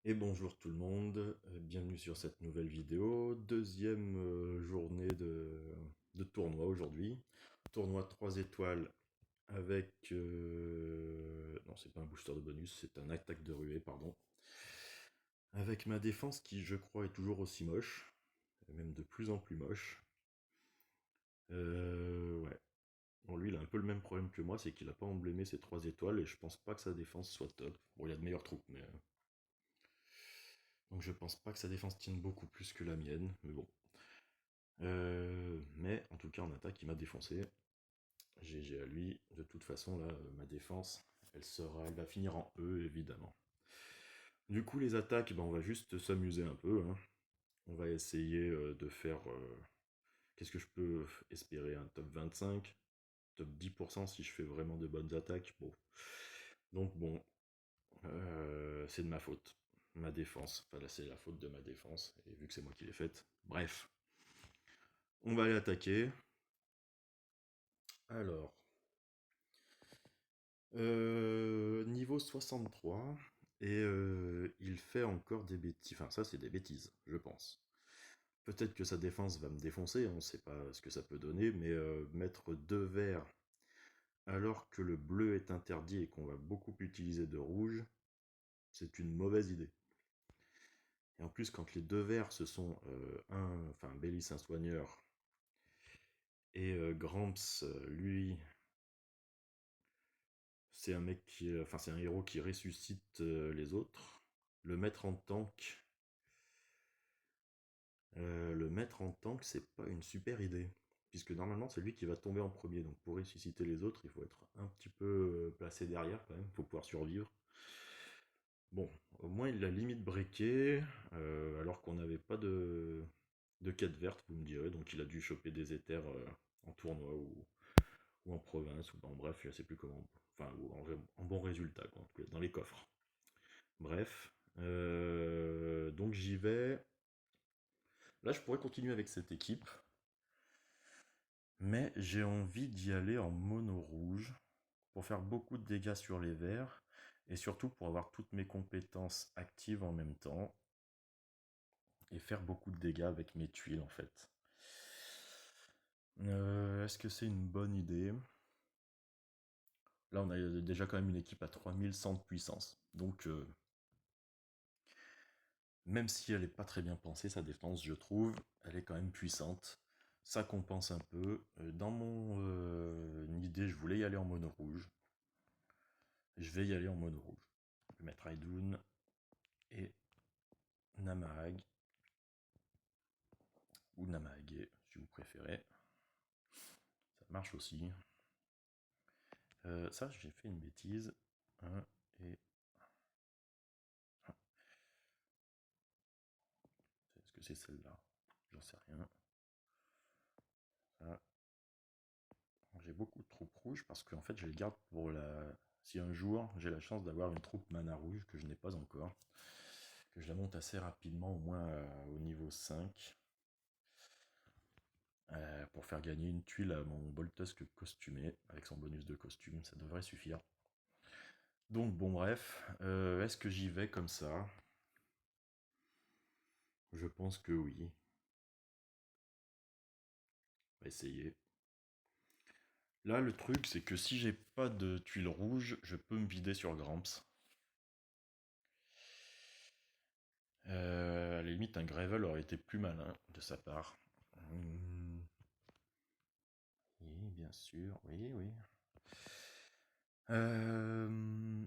Et bonjour tout le monde, bienvenue sur cette nouvelle vidéo. Deuxième journée de tournoi aujourd'hui. Tournoi 3 étoiles avec... non, c'est pas un booster de bonus, c'est un attaque de ruée, pardon. Avec ma défense qui, je crois, est toujours aussi moche. Et même de plus en plus moche. Ouais. Bon, lui, il a un peu le même problème que moi, c'est qu'il a pas emblémé ses 3 étoiles et je pense pas que sa défense soit top. Bon, il y a de meilleures troupes, mais... Donc je pense pas que sa défense tienne beaucoup plus que la mienne, mais bon. Mais en tout cas en attaque il m'a défoncé. GG à lui. De toute façon là ma défense elle va finir en E évidemment. Du coup les attaques on va juste s'amuser un peu. Hein. On va essayer de faire... Qu'est-ce que je peux espérer? Un top 25, top 10% si je fais vraiment de bonnes attaques. Bon. Donc bon, c'est de ma faute. Ma défense. Enfin là c'est la faute de ma défense. Et vu que c'est moi qui l'ai faite. Bref. On va aller attaquer. Alors, niveau 63, et il fait encore des bêtises. Enfin, ça, c'est des bêtises, je pense. Peut-être que sa défense va me défoncer, on ne sait pas ce que ça peut donner, mais mettre deux verts alors que le bleu est interdit et qu'on va beaucoup utiliser de rouge, c'est une mauvaise idée. Et en plus, quand les deux verts, ce sont enfin, Bélis, un soigneur, et Gramps, lui, c'est un mec qui, enfin c'est un héros qui ressuscite les autres. Le mettre en tank, c'est pas une super idée, puisque normalement c'est lui qui va tomber en premier. Donc pour ressusciter les autres, il faut être un petit peu placé derrière quand même, il faut pouvoir survivre. Bon, au moins il l'a limite breaké, alors qu'on n'avait pas de quête verte, vous me direz. Donc il a dû choper des éthers en tournoi ou en province, ou en bref, je sais plus comment. Enfin, ou en bon résultat, quoi, dans les coffres. Bref, donc j'y vais. Là, je pourrais continuer avec cette équipe, mais j'ai envie d'y aller en mono rouge pour faire beaucoup de dégâts sur les verts et surtout pour avoir toutes mes compétences actives en même temps et faire beaucoup de dégâts avec mes tuiles en fait. Est-ce que c'est une bonne idée? Là, on a déjà quand même une équipe à 3100 de puissance, donc même si elle n'est pas très bien pensée, sa défense, je trouve, elle est quand même puissante. Ça compense un peu. Dans mon idée, je voulais y aller en mono rouge. Je vais y aller en mono rouge. Je vais mettre Aidoun et Namahag. Ou Namahage, si vous préférez. Ça marche aussi. Ça, j'ai fait une bêtise. Et... Est-ce que c'est celle-là? J'en sais rien. Ça, j'ai beaucoup de troupes rouges parce qu'en fait je les garde pour la... Si un jour j'ai la chance d'avoir une troupe mana rouge que je n'ai pas encore, que je la monte assez rapidement, au moins au niveau 5, pour faire gagner une tuile à mon Boltusk costumé, avec son bonus de costume, ça devrait suffire. Donc bon bref, est-ce que j'y vais comme ça? Je pense que oui. On va essayer. Là, le truc, c'est que si j'ai pas de tuiles rouges, je peux me vider sur Gramps. À la limite, un Gravel aurait été plus malin de sa part. Oui, bien sûr, oui, oui.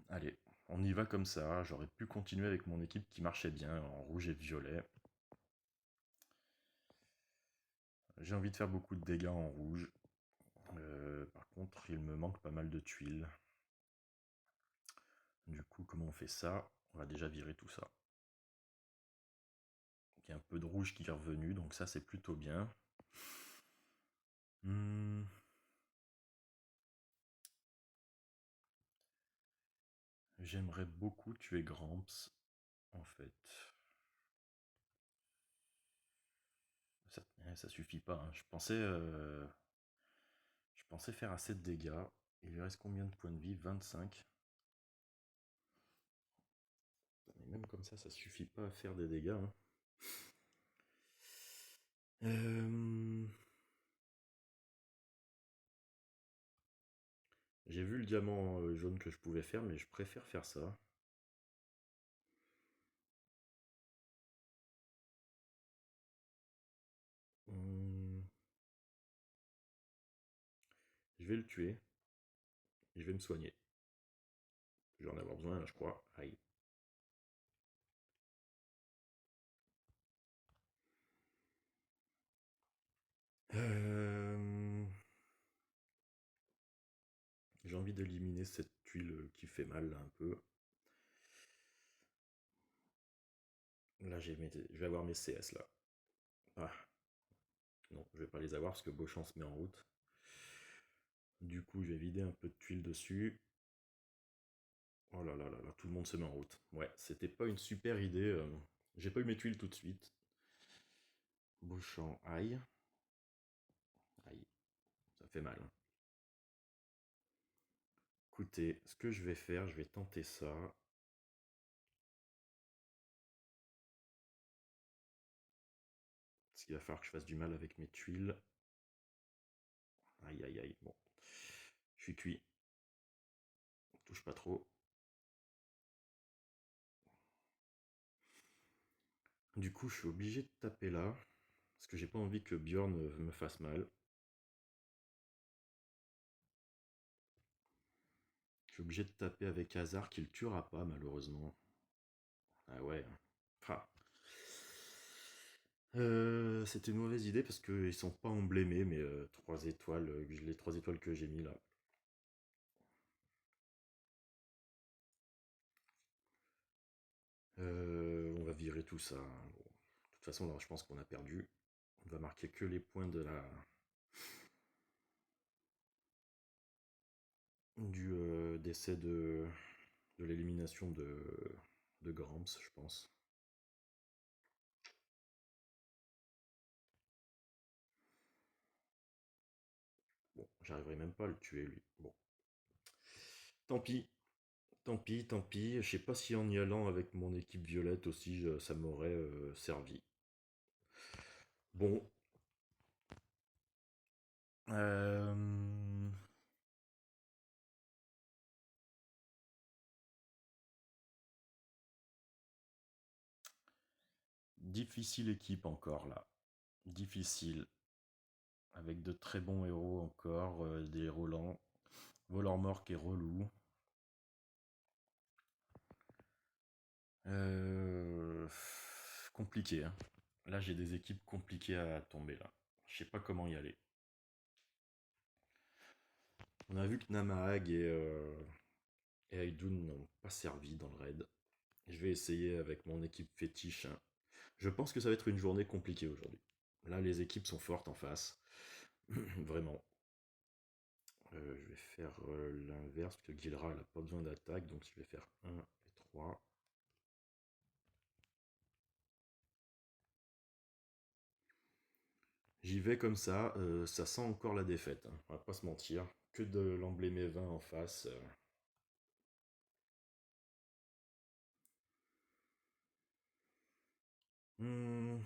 Allez, on y va comme ça. J'aurais pu continuer avec mon équipe qui marchait bien en rouge et violet. J'ai envie de faire beaucoup de dégâts en rouge. Par contre, il me manque pas mal de tuiles. Du coup, comment on fait ça? On va déjà virer tout ça. Il y a un peu de rouge qui est revenu, donc ça c'est plutôt bien. J'aimerais beaucoup tuer Gramps, en fait. Ça suffit pas, hein. Je pensais faire assez de dégâts. Il lui reste combien de points de vie? 25. Mais même comme ça suffit pas à faire des dégâts, hein. Euh, J'ai vu le diamant jaune que je pouvais faire, mais je préfère faire ça. Hum, je vais le tuer. Et je vais me soigner. Je vais en avoir besoin, là, je crois. Aïe. Euh, J'ai envie d'éliminer cette tuile qui fait mal, là, un peu. Là, je vais avoir mes CS, là. Ah, non, je vais pas les avoir parce que Beauchamp se met en route. Du coup, je vais vider un peu de tuile dessus. Oh là là là là, tout le monde se met en route. Ouais, c'était pas une super idée. J'ai pas eu mes tuiles tout de suite. Beauchamp, aïe. Aïe, ça fait mal, hein. Écoutez, ce que je vais faire, je vais tenter ça. Parce qu'il va falloir que je fasse du mal avec mes tuiles. Aïe aïe aïe, bon. Je suis cuit. Touche pas trop. Du coup, je suis obligé de taper là. Parce que j'ai pas envie que Bjorn me fasse mal. Je suis obligé de taper avec Hazard qui le tuera pas malheureusement. Ah ouais. Ah. C'était une mauvaise idée parce qu'ils sont pas emblémés, mais 3 étoiles, les 3 étoiles que j'ai mis là. On va virer tout ça, hein. Bon. De toute façon, là, je pense qu'on a perdu. On va marquer que les points du décès de l'élimination de Gramps, je pense. Bon, j'arriverai même pas à le tuer lui. Bon, tant pis, tant pis, tant pis. Je sais pas si en y allant avec mon équipe violette aussi, ça m'aurait servi. Bon. Euh, Difficile équipe encore là. Difficile. Avec de très bons héros encore, des héros lents. Volant-mort qui est relou. Euh, Compliqué, hein. Là, j'ai des équipes compliquées à tomber là. Je sais pas comment y aller. On a vu que Namahag et Aidun n'ont pas servi dans le raid. Je vais essayer avec mon équipe fétiche, hein. Je pense que ça va être une journée compliquée aujourd'hui. Là, les équipes sont fortes en face. Vraiment. Je vais faire l'inverse, parce que Gilra n'a pas besoin d'attaque, donc je vais faire 1 et 3. J'y vais comme ça sent encore la défaite, hein, on va pas se mentir. Que de l'emblémé 20 en face. Hmm,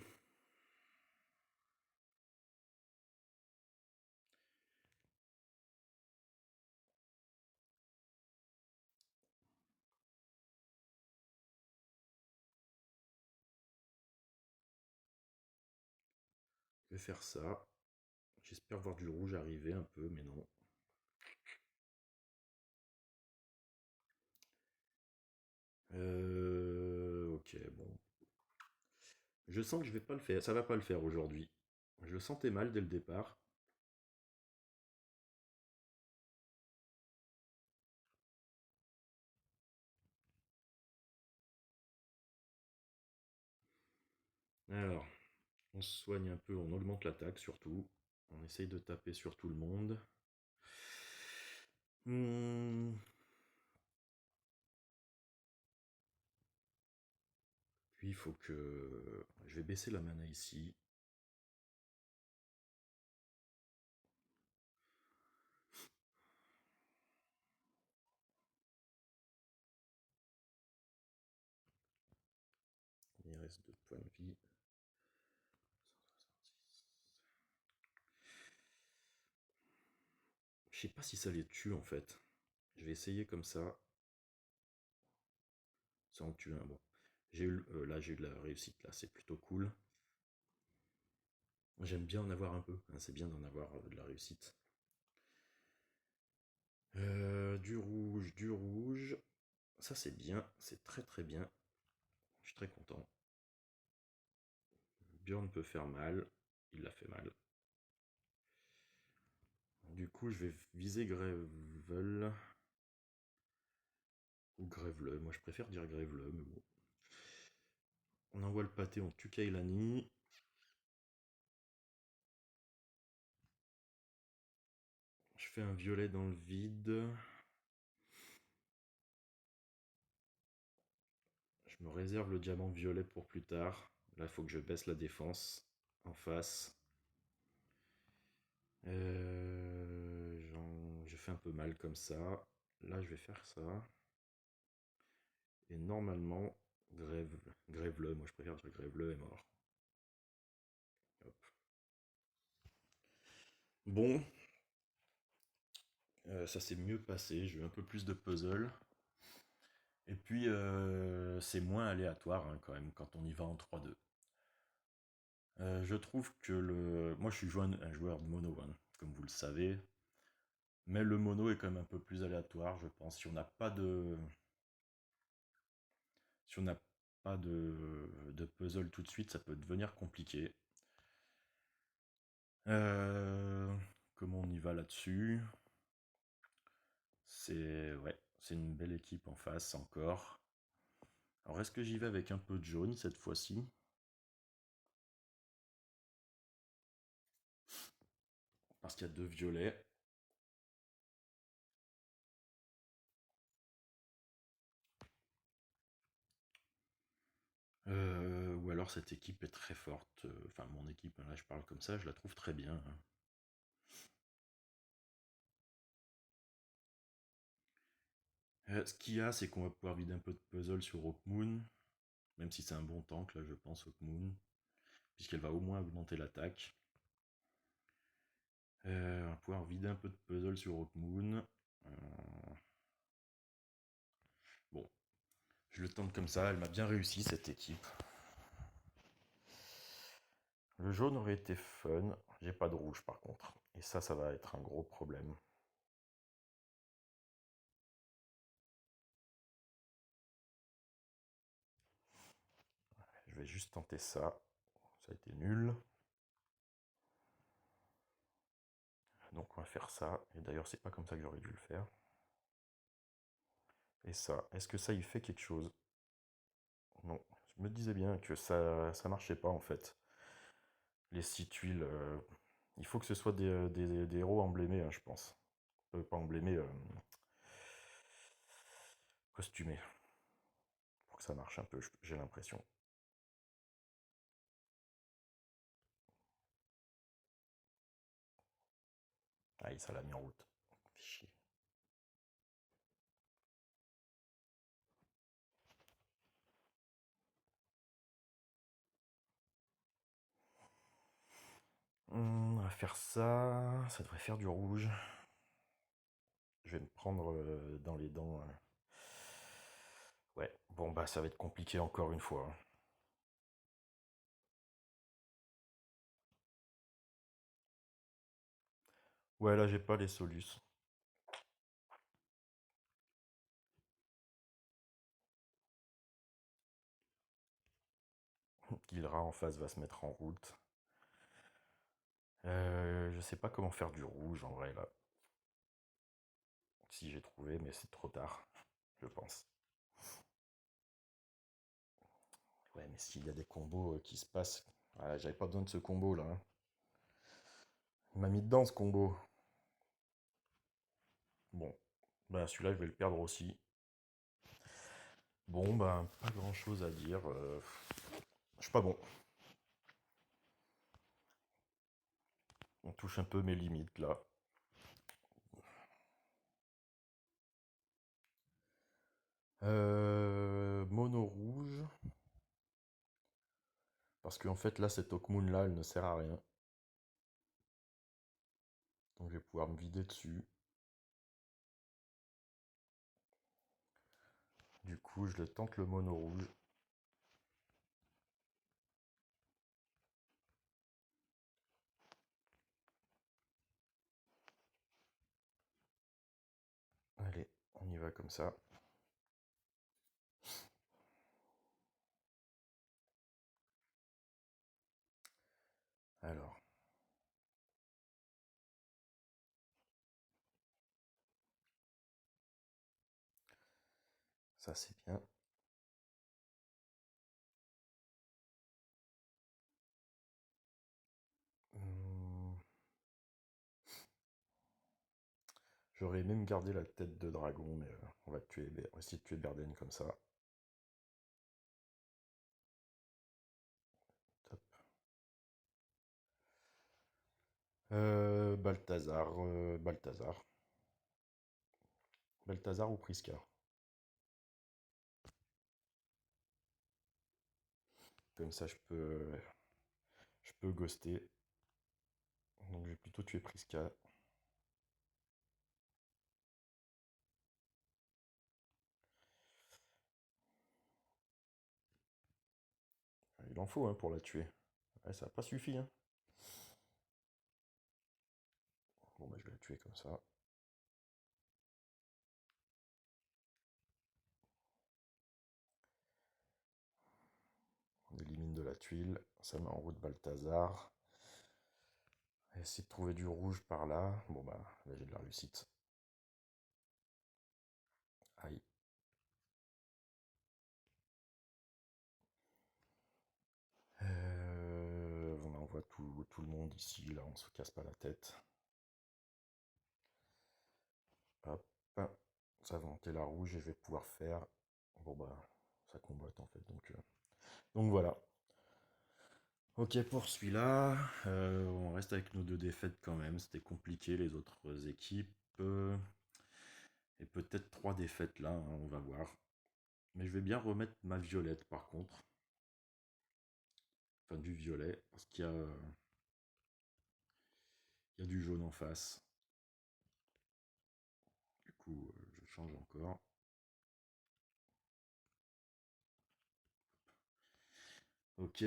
je vais faire ça. J'espère voir du rouge arriver un peu, mais non. Ok, bon. Je sens que je vais pas le faire. Ça va pas le faire aujourd'hui. Je le sentais mal dès le départ. Alors, on se soigne un peu, on augmente l'attaque surtout. On essaye de taper sur tout le monde. Hmm, Puis il faut que... Je vais baisser la mana ici. reste de points de vie. 166. Je sais pas si ça les tue en fait. Je vais essayer comme ça. Sans en tuer un. Bon. Là j'ai eu de la réussite, là c'est plutôt cool. J'aime bien en avoir un peu, hein, c'est bien d'en avoir de la réussite. Du rouge, du rouge. Ça c'est bien, c'est très très bien. Je suis très content. Bjorn peut faire mal, il l'a fait mal. Du coup je vais viser Gravel. Ou Grevle, moi je préfère dire Grevle, mais bon. On envoie le pâté, on tue Kailani. Je fais un violet dans le vide. Je me réserve le diamant violet pour plus tard. Là, il faut que je baisse la défense en face. Je fais un peu mal comme ça. Là, je vais faire ça. Et normalement, Grève-le. Moi, je préfère dire Grève-le est mort. Hop. Bon. Ça s'est mieux passé. J'ai eu un peu plus de puzzle. Et puis, c'est moins aléatoire hein, quand même quand on y va en 3-2. Je trouve que moi, je suis un joueur de mono, hein, comme vous le savez. Mais le mono est quand même un peu plus aléatoire, je pense. Si on n'a pas de puzzle tout de suite, ça peut devenir compliqué. Comment on y va là-dessus? C'est une belle équipe en face encore. Alors est-ce que j'y vais avec un peu de jaune cette fois-ci? Parce qu'il y a 2 violets. Ou alors cette équipe est très forte. Enfin mon équipe, là je parle comme ça, je la trouve très bien, hein. Ce qu'il y a, c'est qu'on va pouvoir vider un peu de puzzle sur Hawkmoon. Même si c'est un bon tank, là je pense, Hawkmoon. Puisqu'elle va au moins augmenter l'attaque. On va pouvoir vider un peu de puzzle sur Hawkmoon. Bon, je le tente comme ça, elle m'a bien réussi cette équipe. Le jaune aurait été fun, j'ai pas de rouge par contre. Et ça va être un gros problème. Je vais juste tenter ça. Ça a été nul. Donc on va faire ça. Et d'ailleurs, c'est pas comme ça que j'aurais dû le faire. Et ça, est-ce que ça y fait quelque chose? Non, je me disais bien que ça marchait pas en fait. Les 6 tuiles, il faut que ce soit des héros emblémés, hein, je pense. Pas emblémés, costumés. Pour que ça marche un peu, j'ai l'impression. Aïe, ça l'a mis en route. Chier. On va faire ça. Ça devrait faire du rouge. Je vais me prendre dans les dents. Ouais, bon bah ça va être compliqué encore une fois, hein. Ouais, là j'ai pas les solus. Killra en face va se mettre en route. Je sais pas comment faire du rouge en vrai là. Si j'ai trouvé, mais c'est trop tard, je pense. Ouais, mais s'il y a des combos qui se passent. Ah, j'avais pas besoin de ce combo là, hein. Il m'a mis dedans ce combo. Bon, bah celui-là je vais le perdre aussi. Bon, bah pas grand chose à dire. Je suis pas bon. On touche un peu mes limites là. Mono rouge. Parce qu'en fait, là, cette Hawkmoon là, elle ne sert à rien. Donc je vais pouvoir me vider dessus. Du coup, je le tente le mono rouge. Allez, on y va comme ça. Alors. Ça, c'est bien. Hum, J'aurais même gardé la tête de dragon, mais on va essayer de tuer Berden comme ça. Top. Balthazar. Balthazar. Balthazar ou Prisca. Comme ça, je peux ghoster. Donc, je vais plutôt tuer Prisca. Il en faut hein, pour la tuer. Ouais, ça n'a pas suffi. Hein. Bon, bah, je vais la tuer comme ça. On élimine de la tuile. Ça met en route Balthazar. On va essayer de trouver du rouge par là. Bon, bah, là, j'ai de la réussite. Aïe. On envoie tout le monde ici, là, on se casse pas la tête. Hop, ça va monter la rouge et je vais pouvoir faire. Bon bah, ça comboite en fait, donc voilà. Ok pour celui-là, on reste avec nos deux défaites quand même, c'était compliqué les autres équipes. Et peut-être 3 défaites là, hein, on va voir. Mais je vais bien remettre ma violette par contre. Enfin du violet, parce qu'il y a du jaune en face. Du coup, je change encore. Ok.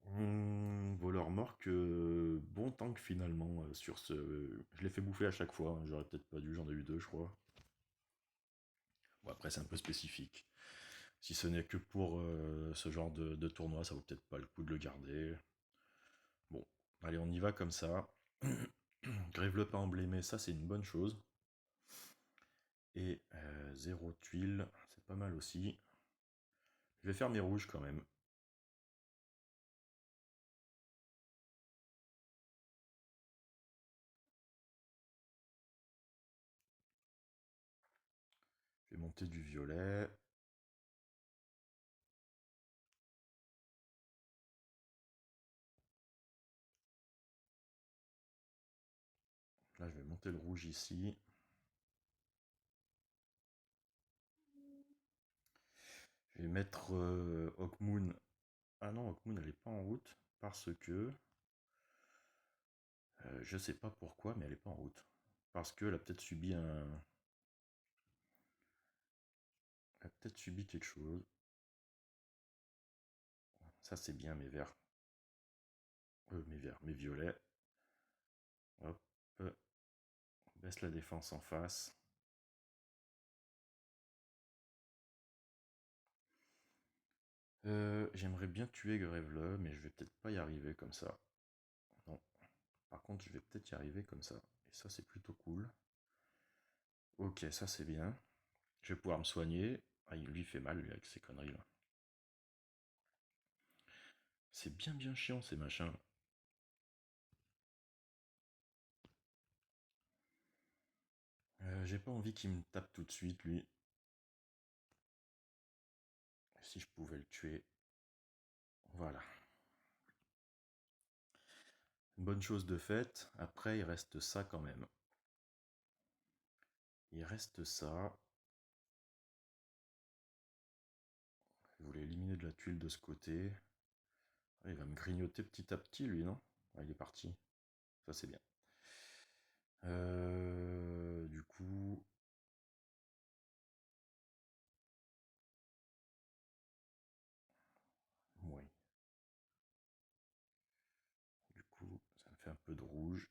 Voleur morque, bon tank finalement sur ce. Je l'ai fait bouffer à chaque fois, hein, j'aurais peut-être pas dû, j'en ai eu 2 je crois. Bon après c'est un peu spécifique. Si ce n'est que pour ce genre de tournoi, ça vaut peut-être pas le coup de le garder. Bon, allez on y va comme ça. Grève le pas emblémé, ça c'est une bonne chose. Et 0 tuile, c'est pas mal aussi. Je vais faire mes rouges quand même. Je vais monter du violet. Là je vais monter le rouge ici. Je vais mettre Hawkmoon. Ah non, Hawkmoon elle est pas en route parce que je sais pas pourquoi, mais elle est pas en route. Parce qu'elle a peut-être subi un. Elle a peut-être subi quelque chose. Ça c'est bien mes verts. Mes verts, mes violets. Hop. Baisse la défense en face. J'aimerais bien tuer Grève-le, mais je vais peut-être pas y arriver comme ça. Non. Par contre, je vais peut-être y arriver comme ça. Et ça, c'est plutôt cool. Ok, ça c'est bien. Je vais pouvoir me soigner. Ah, il lui fait mal, lui, avec ces conneries là. C'est bien chiant ces machins. J'ai pas envie qu'il me tape tout de suite, lui. Si je pouvais le tuer. Voilà. Une bonne chose de faite. Après, il reste ça quand même. Il reste ça. Je voulais éliminer de la tuile de ce côté. Il va me grignoter petit à petit, lui, non? Ah, il est parti. Ça, c'est bien. Du coup... Oui. Du coup, ça me fait un peu de rouge.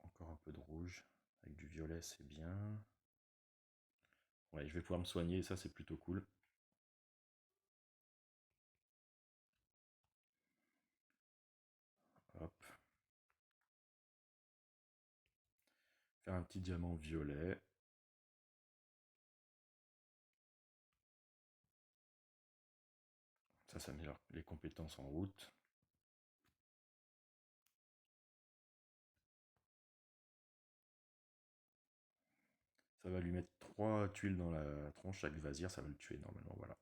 Encore un peu de rouge. Avec du violet, c'est bien. Ouais, je vais pouvoir me soigner, ça, c'est plutôt cool. Hop. Faire un petit diamant violet. Ça met les compétences en route. Ça va lui mettre 3 tuiles dans la tronche avec Vazir, ça va le tuer normalement, voilà.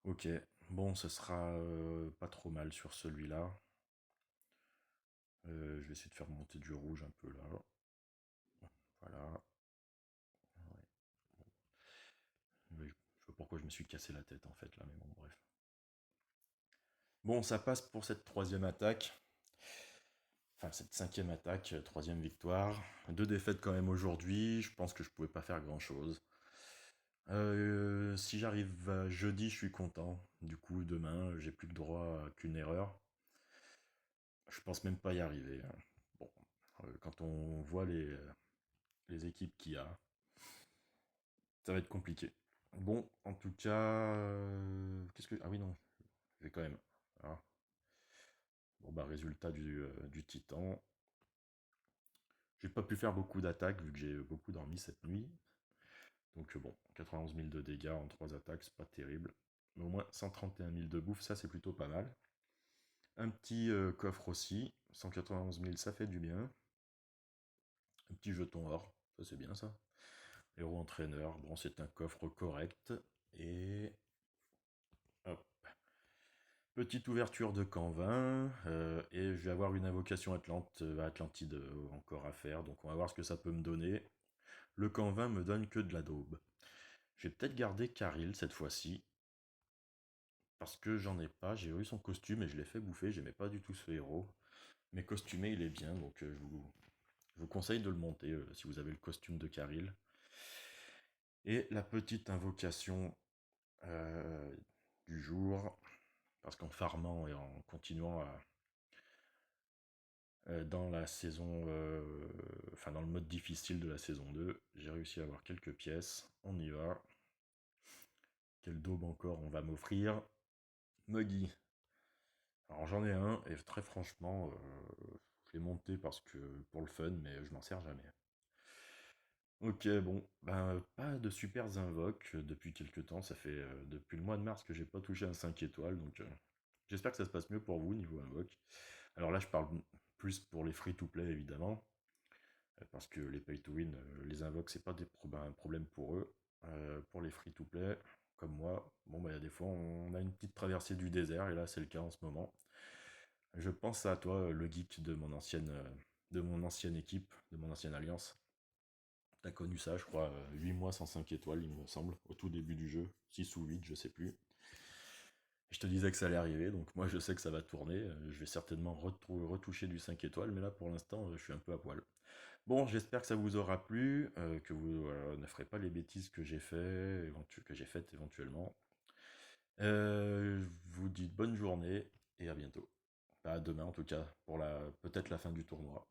Ok, bon, ce sera pas trop mal sur celui-là. Je vais essayer de faire monter du rouge un peu là. Voilà. Ouais. Je sais pas pourquoi je me suis cassé la tête en fait là, mais bon, bref. Bon, ça passe pour cette troisième attaque. Enfin, cette cinquième attaque, troisième victoire. 2 défaites quand même aujourd'hui. Je pense que je pouvais pas faire grand-chose. Si j'arrive à jeudi, je suis content. Du coup, demain, j'ai plus le droit à qu'une erreur. Je pense même pas y arriver, hein. Bon, quand on voit les équipes qu'il y a, ça va être compliqué. Bon, en tout cas, qu'est-ce que... Ah oui, non, je vais quand même... Ah. Bon, bah, résultat du Titan. J'ai pas pu faire beaucoup d'attaques vu que j'ai beaucoup dormi cette nuit. Donc bon, 91 000 de dégâts en 3 attaques, c'est pas terrible. Mais au moins 131 000 de bouffe, ça c'est plutôt pas mal. Un petit coffre aussi, 191 000, ça fait du bien. Un petit jeton or, ça c'est bien ça. Héros entraîneur, bon c'est un coffre correct. Et hop. Petite ouverture de camp 20. Et je vais avoir une invocation Atlantide encore à faire. Donc on va voir ce que ça peut me donner. Le camp 20 me donne que de la daube. Je vais peut-être garder Karil cette fois-ci. Parce que j'en ai pas. J'ai eu son costume et je l'ai fait bouffer. J'aimais pas du tout ce héros. Mais costumé il est bien. Donc je vous conseille de le monter si vous avez le costume de Karil. Et la petite invocation euh, du jour, parce qu'en farmant et en continuant dans la saison, enfin dans le mode difficile de la saison 2, j'ai réussi à avoir quelques pièces. On y va. Quel daube encore on va m'offrir? Muggy. Alors j'en ai un et très franchement, je l'ai monté parce que pour le fun, mais je m'en sers jamais. Ok, bon, ben pas de super invoques depuis quelques temps, ça fait depuis le mois de mars que j'ai pas touché un 5 étoiles, donc j'espère que ça se passe mieux pour vous niveau invoque. Alors là je parle plus pour les free-to-play évidemment, parce que les pay-to-win, les invoques c'est pas un problème pour eux. Pour les free-to-play, comme moi, bon bah il y a des fois on a une petite traversée du désert, et là c'est le cas en ce moment. Je pense à toi, le geek de mon ancienne équipe, de mon ancienne alliance. T'as connu ça, je crois, 8 mois sans 5 étoiles, il me semble, au tout début du jeu, 6 ou 8, je sais plus. Je te disais que ça allait arriver, donc moi je sais que ça va tourner. Je vais certainement retoucher du 5 étoiles, mais là pour l'instant je suis un peu à poil. Bon, j'espère que ça vous aura plu, que vous ne ferez pas les bêtises que j'ai faites éventuellement. Je vous dis bonne journée et à bientôt. Pas à demain en tout cas, pour peut-être la fin du tournoi.